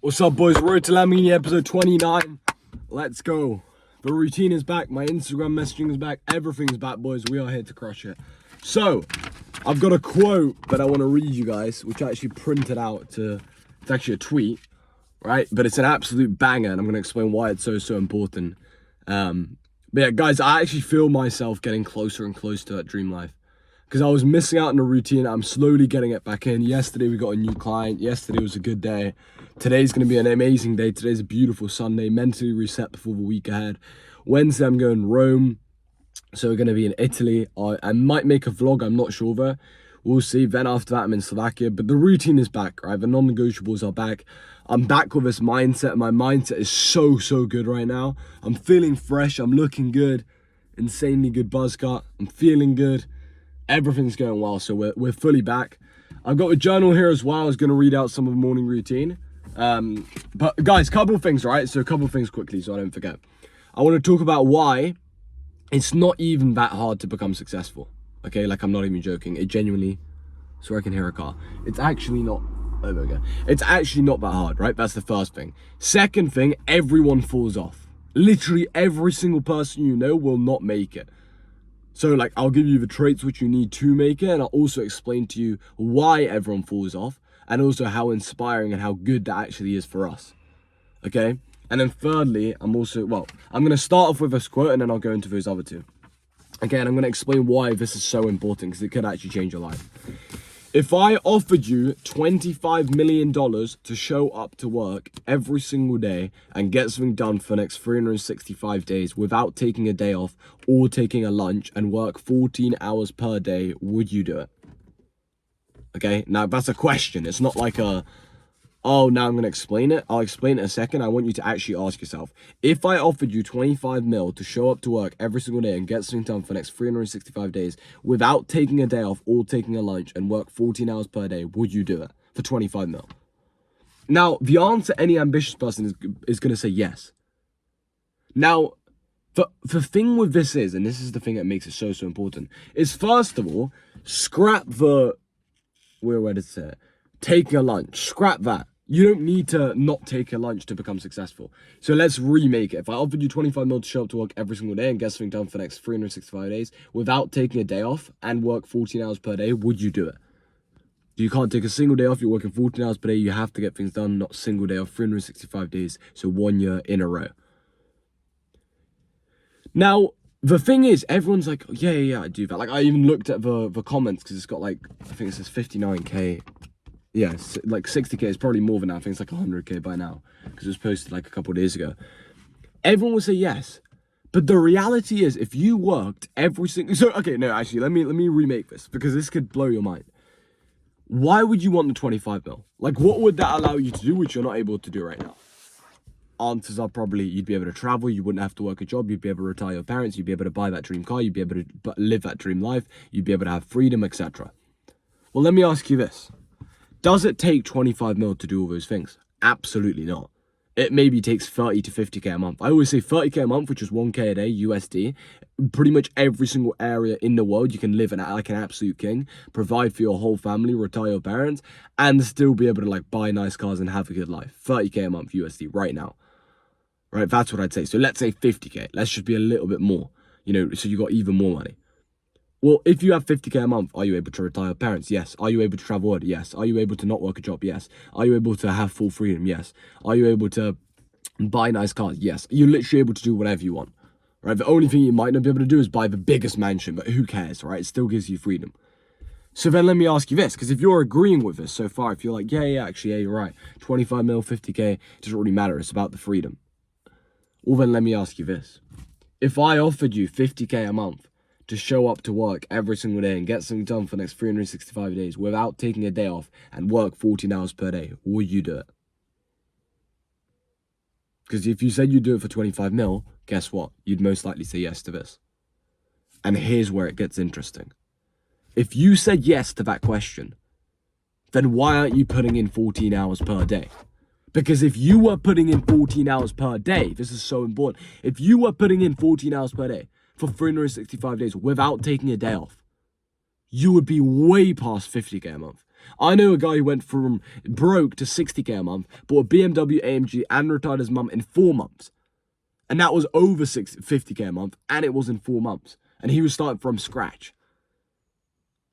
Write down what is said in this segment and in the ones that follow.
What's up, boys? Road to LAMBORGHINI episode 29. Let's go. The routine is back. My Instagram messaging is back. Everything's back, boys. We are here to crush it. So, I've got a quote that I want to read you guys, which I actually printed out to... It's actually a tweet, right? But it's an absolute banger, and I'm going to explain why it's so important. But yeah, guys, I actually feel myself getting closer and closer to that dream life. Because I was missing out on the routine. I'm slowly getting it back in. Yesterday, we got a new client. Yesterday was a good day. Today's going to be an amazing day. Today's a beautiful Sunday. Mentally reset before the week ahead. Wednesday, I'm going to Rome. So we're going to be in Italy. I might make a vlog. I'm not sure though. We'll see. Then after that, I'm in Slovakia. But the routine is back, right? The non-negotiables are back. I'm back with this mindset. My mindset is so good right now. I'm feeling fresh. I'm looking good. Insanely good buzz cut. I'm feeling good. Everything's going well, so we're fully back. I've got a journal here as well. I was going to read out some of the morning routine. But guys, couple of things, right? So a couple of things quickly so I don't forget. I want to talk about why it's not even that hard to become successful. Okay, like I'm not even joking. It genuinely, so I can hear a car. It's actually not, oh, there we go. It's actually not that hard, right? That's the first thing. Second thing, everyone falls off. Literally every single person you know will not make it. So like, I'll give you the traits which you need to make it, and I'll also explain to you why everyone falls off, and also how inspiring and how good that actually is for us, okay? And then thirdly, I'm going to start off with this quote, and then I'll go into those other two. Again, I'm going to explain why this is so important, because it could actually change your life. If I offered you $25 million to show up to work every single day and get something done for the next 365 days without taking a day off or taking a lunch and work 14 hours per day, would you do it? Okay, now that's a question. It's not like a, oh, now I'm going to explain it. I'll explain it in a second. I want you to actually ask yourself, if I offered you 25 mil to show up to work every single day and get something done for the next 365 days without taking a day off or taking a lunch and work 14 hours per day, would you do it for 25 mil? Now, the answer any ambitious person is going to say yes. Now, the thing with this is, and this is the thing that makes it so important, is first of all, scrap the, where did it say it? Taking a lunch, scrap that. You don't need to not take a lunch to become successful. So let's remake it. If I offered you 25 mil to show up to work every single day and get something done for the next 365 days without taking a day off and work 14 hours per day, would you do it? You can't take a single day off. You're working 14 hours per day. You have to get things done, not a single day off, 365 days. So 1 year in a row. Now, the thing is, everyone's like, yeah, I do that. Like, I even looked at the comments because it's got like, I think it says 59K. Yeah, like 60K is probably more than that. I think it's like 100K by now because it was posted like a couple of days ago. Everyone will say yes, but the reality is, if you worked every single, so okay, no, actually, let me remake this because this could blow your mind. Why would you want the 25 mil? Like, what would that allow you to do, which you're not able to do right now? Answers are probably you'd be able to travel, you wouldn't have to work a job, you'd be able to retire your parents, you'd be able to buy that dream car, you'd be able to live that dream life, you'd be able to have freedom, etc. Well, let me ask you this. Does it take 25 mil to do all those things? Absolutely not. It maybe takes 30 to 50K a month. I always say 30K a month, which is 1K a day, USD. Pretty much every single area in the world, you can live in like an absolute king, provide for your whole family, retire your parents, and still be able to like buy nice cars and have a good life. 30K a month USD right now. Right, that's what I'd say. So let's say 50K. Let's just be a little bit more, so you got even more money. Well, if you have 50K a month, are you able to retire your parents? Yes. Are you able to travel world? Yes. Are you able to not work a job? Yes. Are you able to have full freedom? Yes. Are you able to buy nice cars? Yes. You're literally able to do whatever you want, right? The only thing you might not be able to do is buy the biggest mansion, but who cares, right? It still gives you freedom. So then let me ask you this, because if you're agreeing with this so far, if you're like, actually, you're right. 25 mil, 50K, it doesn't really matter. It's about the freedom. Well, then let me ask you this. If I offered you 50K a month to show up to work every single day and get something done for the next 365 days without taking a day off and work 14 hours per day, would you do it? Because if you said you'd do it for 25 mil, guess what? You'd most likely say yes to this. And here's where it gets interesting. If you said yes to that question, then why aren't you putting in 14 hours per day? Because if you were putting in 14 hours per day, this is so important. If you were putting in 14 hours per day for 365 days without taking a day off, you would be way past 50K a month. I know a guy who went from broke to 60k a month, bought a BMW, AMG, and retired his mum in 4 months. And that was over 50k a month, and it was in 4 months. And he was starting from scratch.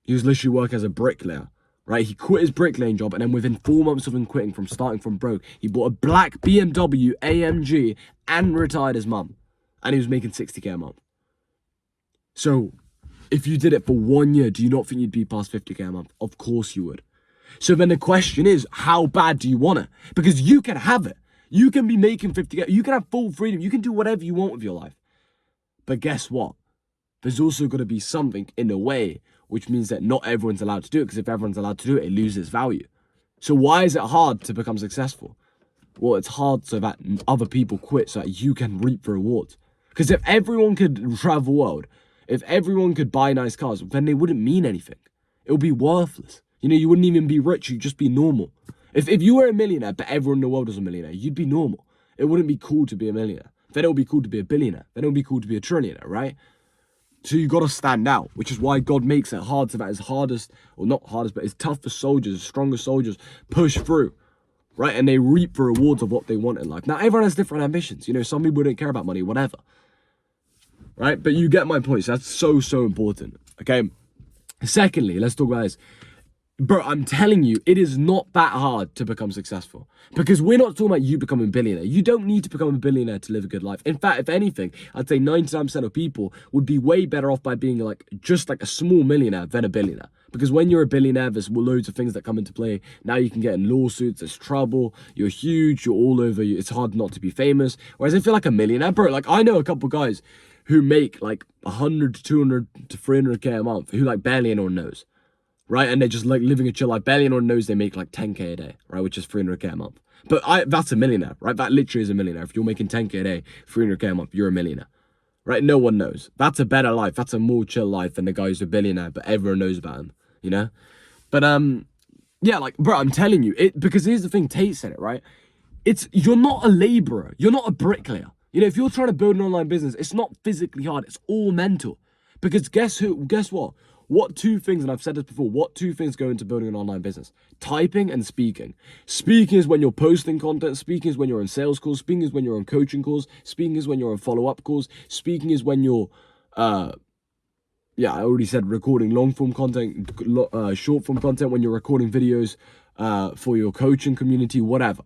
He was literally working as a bricklayer, right? He quit his bricklaying job, and then within 4 months of him quitting, from starting from broke, he bought a black BMW, AMG, and retired his mum. And he was making 60k a month. So, if you did it for 1 year, do you not think you'd be past 50k a month? Of course you would. So then the question is, how bad do you want it? Because you can have it. You can be making 50k. You can have full freedom. You can do whatever you want with your life. But guess what? There's also got to be something in a way, which means that not everyone's allowed to do it. Because if everyone's allowed to do it, it loses value. So why is it hard to become successful? Well, it's hard so that other people quit so that you can reap the rewards. Because if everyone could travel the world, if everyone could buy nice cars, then they wouldn't mean anything. It would be worthless. You know, you wouldn't even be rich. You'd just be normal. If you were a millionaire, but everyone in the world was a millionaire, you'd be normal. It wouldn't be cool to be a millionaire. Then it would be cool to be a billionaire. Then it would be cool to be a trillionaire, right? So you got to stand out, which is why God makes it hard so that his hardest, or not hardest, but his toughest soldiers, his strongest soldiers push through, right? And they reap the rewards of what they want in life. Now, everyone has different ambitions. You know, some people don't care about money, whatever. Right? But you get my point. So that's so important. Okay? Secondly, let's talk about this. Bro, I'm telling you, it is not that hard to become successful. Because we're not talking about you becoming a billionaire. You don't need to become a billionaire to live a good life. In fact, if anything, I'd say 99% of people would be way better off by being just like a small millionaire than a billionaire. Because when you're a billionaire, there's loads of things that come into play. Now you can get in lawsuits, there's trouble, you're huge, you're all over, it's hard not to be famous. Whereas if you're like a millionaire, bro, like I know a couple guys who make like 100 to 200 to 300k a month, who like barely anyone knows. Right, and they're just like living a chill life. Barely anyone knows they make like 10k a day, right, which is 300k a month. But that's a millionaire, right? That literally is a millionaire. If you're making 10k a day, 300k a month, you're a millionaire, right? No one knows. That's a better life. That's a more chill life than the guy who's a billionaire, but everyone knows about him, you know? But yeah, like, bro, I'm telling you, because here's the thing, Tate said it, right? You're not a laborer. You're not a bricklayer. You know, if you're trying to build an online business, it's not physically hard. It's all mental. Because guess what? What two things, and I've said this before, what two things go into building an online business? Typing and speaking. Speaking is when you're posting content. Speaking is when you're on sales calls. Speaking is when you're on coaching calls. Speaking is when you're on follow-up calls. Speaking is when you're, I already said recording long-form content, short-form content, when you're recording videos for your coaching community, whatever.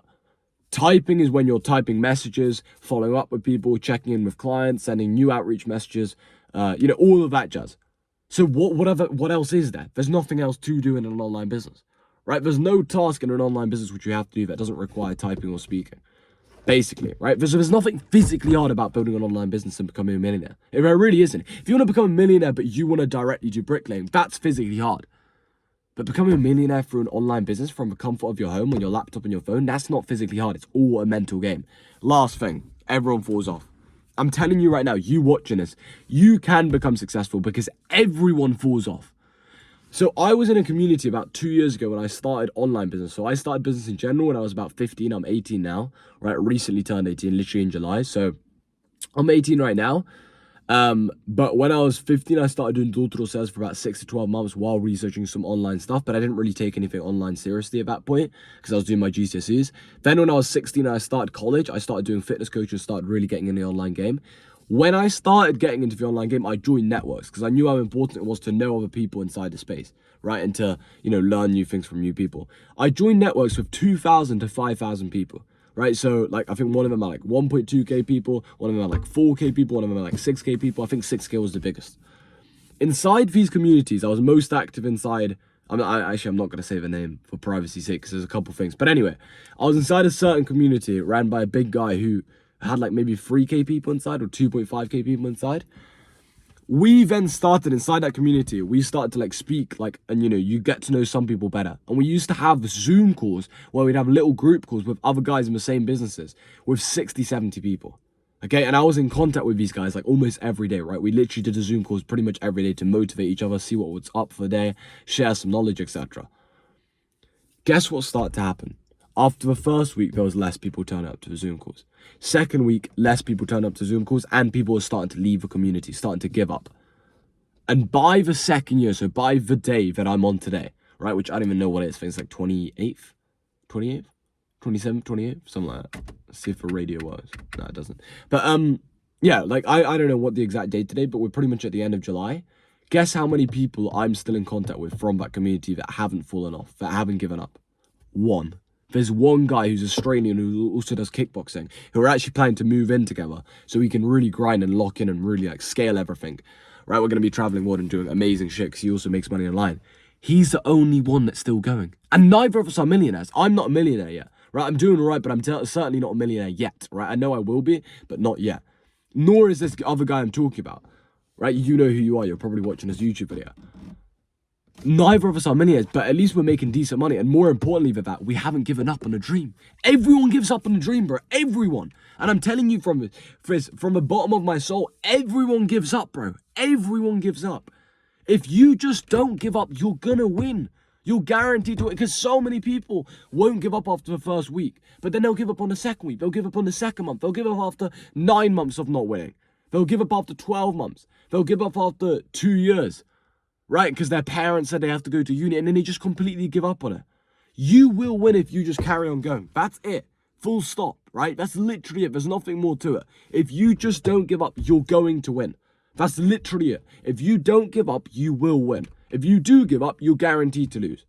Typing is when you're typing messages, following up with people, checking in with clients, sending new outreach messages, all of that jazz. So what else is there? There's nothing else to do in an online business, right? There's no task in an online business which you have to do that doesn't require typing or speaking, basically, right? There's nothing physically hard about building an online business and becoming a millionaire. It really isn't. If you want to become a millionaire but you want to directly do bricklaying, that's physically hard. But becoming a millionaire through an online business from the comfort of your home on your laptop and your phone, that's not physically hard. It's all a mental game. Last thing, everyone falls off. I'm telling you right now, you watching this, you can become successful because everyone falls off. So I was in a community about 2 years ago when I started online business. So I started business in general when I was about 15. I'm 18 now, right? Recently turned 18, literally in July. So I'm 18 right now. But when I was 15, I started doing door-to-door sales for about 6 to 12 months while researching some online stuff, but I didn't really take anything online seriously at that point because I was doing my GCSEs. Then when I was 16 and I started college, I started doing fitness coaching and started really getting in the online game. When I started getting into the online game, I joined networks because I knew how important it was to know other people inside the space, right? And to, learn new things from new people. I joined networks with 2,000 to 5,000 people. Right, so like I think one of them are like 1.2k people, one of them are like 4k people, one of them are like 6k people. I think 6k was the biggest. Inside these communities, I was most active inside. I'm not going to say the name for privacy's sake because there's a couple things. But anyway, I was inside a certain community ran by a big guy who had like maybe 3k people inside or 2.5k people inside. We then started inside that community. We started to like speak and you get to know some people better. And we used to have Zoom calls where we'd have little group calls with other guys in the same businesses with 60, 70 people. Okay. And I was in contact with these guys like almost every day, right? We literally did the Zoom calls pretty much every day to motivate each other, see what was up for the day, share some knowledge, etc. Guess what started to happen? After the first week, there was less people turning up to the Zoom calls. Second week, less people turned up to Zoom calls and people were starting to leave the community, starting to give up. And by the second year, so by the day that I'm on today, right? Which I don't even know what it is. I think it's like 28th, 28th, 27th, 28th, something like that. Let's see if the radio works. No, it doesn't. But yeah, like I don't know what the exact date today, but we're pretty much at the end of July. Guess how many people I'm still in contact with from that community that haven't fallen off, that haven't given up? One. There's one guy who's Australian who also does kickboxing, who are actually planning to move in together so we can really grind and lock in and really like scale everything. Right, we're going to be traveling more and doing amazing shit because he also makes money online. He's the only one that's still going. And neither of us are millionaires. I'm not a millionaire yet. Right, I'm doing all right, but I'm certainly not a millionaire yet. Right, I know I will be, but not yet. Nor is this other guy I'm talking about. Right, you know who you are. You're probably watching this YouTube video. Neither of us are millionaires, but at least we're making decent money. And more importantly than that, we haven't given up on a dream. Everyone gives up on a dream, bro. Everyone. And I'm telling you from the bottom of my soul, everyone gives up, bro. Everyone gives up. If you just don't give up, you're gonna win. You're guaranteed to win. Because so many people won't give up after the first week. But then they'll give up on the second week. They'll give up on the second month. They'll give up after 9 months of not winning. They'll give up after 12 months. They'll give up after 2 years. Right? Because their parents said they have to go to uni and then they just completely give up on it. You will win if you just carry on going. That's it. Full stop. Right? That's literally it. There's nothing more to it. If you just don't give up, you're going to win. That's literally it. If you don't give up, you will win. If you do give up, you're guaranteed to lose.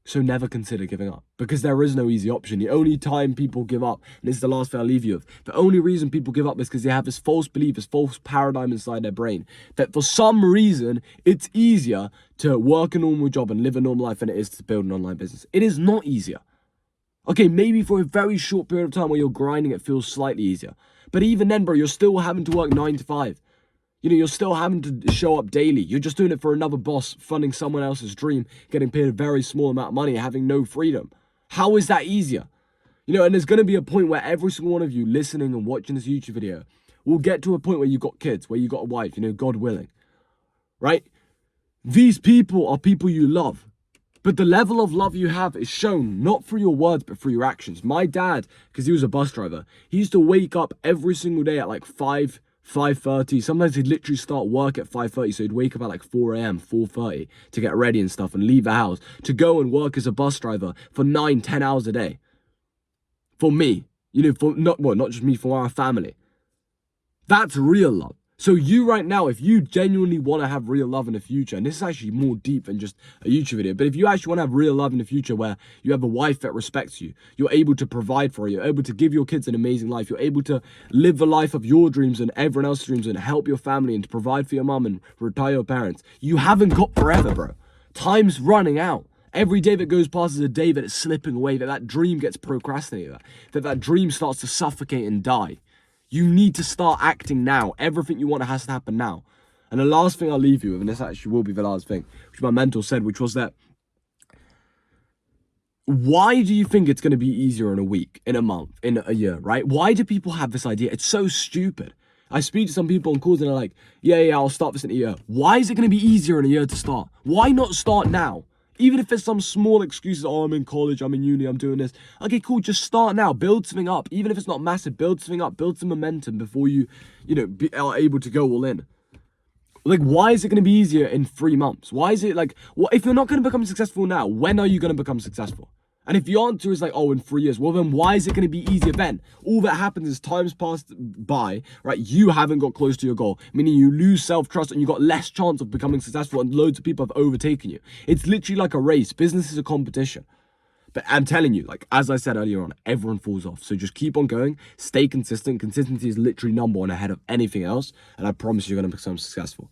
So never consider giving up, because there is no easy option. The only time people give up, and this is the last thing I'll leave you with, the only reason people give up is because they have this false belief, this false paradigm inside their brain, that for some reason, it's easier to work a normal job and live a normal life than it is to build an online business. It is not easier. Okay, maybe for a very short period of time where you're grinding, it feels slightly easier. But even then, bro, you're still having to work 9 to 5. You know, you're still having to show up daily. You're just doing it for another boss, funding someone else's dream, getting paid a very small amount of money, having no freedom. How is that easier? You know, and there's going to be a point where every single one of you listening and watching this YouTube video will get to a point where you've got kids, where you've got a wife, you know, God willing. Right? These people are people you love. But the level of love you have is shown not through your words, but through your actions. My dad, because he was a bus driver, he used to wake up every single day at like 5:30. Sometimes he'd literally start work at 5:30, so he'd wake up at like 4 a.m, 4:30 to get ready and stuff and leave the house to go and work as a bus driver for 9-10 hours a day. For me, you know, for not just me, for our family. That's real love. So you right now, if you genuinely want to have real love in the future, and this is actually more deep than just a YouTube video, but if you actually want to have real love in the future where you have a wife that respects you, you're able to provide for her, you're able to give your kids an amazing life, you're able to live the life of your dreams and everyone else's dreams and help your family and to provide for your mum and retire your parents, you haven't got forever, bro. Time's running out. Every day that goes past is a day that it's slipping away, that dream gets procrastinated, that dream starts to suffocate and die. You need to start acting now. Everything you want has to happen now. And the last thing I'll leave you with, and this actually will be the last thing, which my mentor said, which was that, why do you think it's going to be easier in a week, in a month, in a year, right? Why do people have this idea? It's so stupid. I speak to some people on calls and they're like, yeah, I'll start this in a year. Why is it going to be easier in a year to start? Why not start now? Even if there's some small excuses, oh, I'm in college, I'm in uni, I'm doing this. Okay, cool, just start now. Build something up. Even if it's not massive, build something up. Build some momentum before you are able to go all in. Like, why is it going to be easier in 3 months? Why is it like, if you're not going to become successful now, when are you going to become successful? And if the answer is like, oh, in 3 years, well, then why is it going to be easier then? All that happens is time's passed by, right? You haven't got close to your goal, meaning you lose self-trust and you got less chance of becoming successful and loads of people have overtaken you. It's literally like a race. Business is a competition. But I'm telling you, like, as I said earlier on, everyone falls off. So just keep on going, stay consistent. Consistency is literally number one ahead of anything else. And I promise you're going to become successful.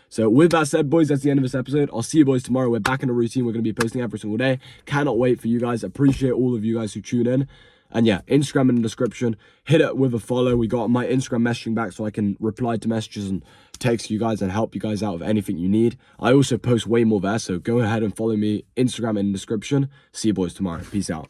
So with that said, boys, that's the end of this episode. I'll see you boys tomorrow. We're back in a routine. We're going to be posting every single day. Cannot wait for you guys. Appreciate all of you guys who tune in. And yeah, Instagram in the description. Hit it with a follow. We got my Instagram messaging back so I can reply to messages and text you guys and help you guys out with anything you need. I also post way more there, so go ahead and follow me. Instagram in the description. See you boys tomorrow. Peace out.